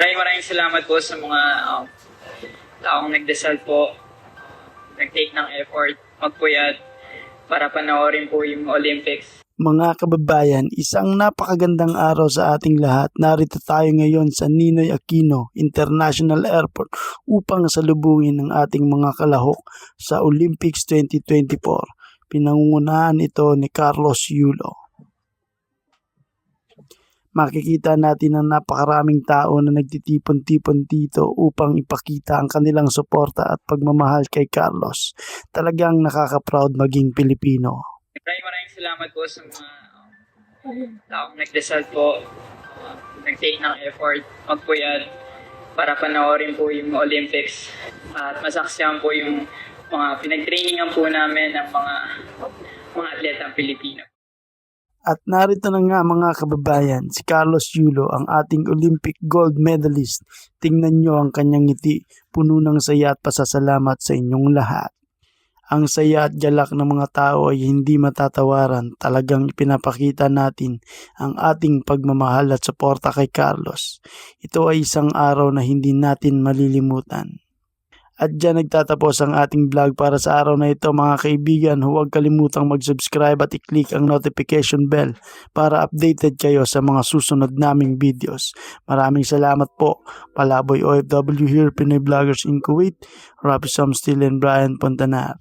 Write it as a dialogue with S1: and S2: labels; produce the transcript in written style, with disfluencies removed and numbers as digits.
S1: Maraming salamat po sa mga taong nagdasal po, nag-take ng effort, magpuyat para panoorin po yung Olympics.
S2: Mga kababayan, isang napakagandang araw sa ating lahat. Narito tayo ngayon sa Ninoy Aquino International Airport upang salubungin ang ating mga kalahok sa Olympics 2024. Pinangungunahan ito ni Carlos Yulo. Makikita natin ang napakaraming tao na nagtitipon-tipon dito upang ipakita ang kanilang suporta at pagmamahal kay Carlos. Talagang nakaka-proud maging Pilipino.
S1: Maraming salamat po sa mga taong nagdasal po, nag-take ng effort, magpuyat para panoorin po yung Olympics at masaksihan po yung mga pinag-trainingan po namin ng mga atletang Pilipino.
S2: At narito na nga mga kababayan, si Carlos Yulo, ang ating Olympic gold medalist. Tingnan nyo ang kanyang ngiti, puno ng saya at pasasalamat sa inyong lahat. Ang saya at galak ng mga tao ay hindi matatawaran. Talagang ipinapakita natin ang ating pagmamahal at suporta kay Carlos. Ito ay isang araw na hindi natin malilimutan. At dyan nagtatapos ang ating vlog para sa araw na ito mga kaibigan. Huwag kalimutang mag-subscribe at i-click ang notification bell para updated kayo sa mga susunod naming videos. Maraming salamat po. Palaboy OFW here, Pinoy Vloggers in Kuwait, Rafi Samstil and Brian Pontanar.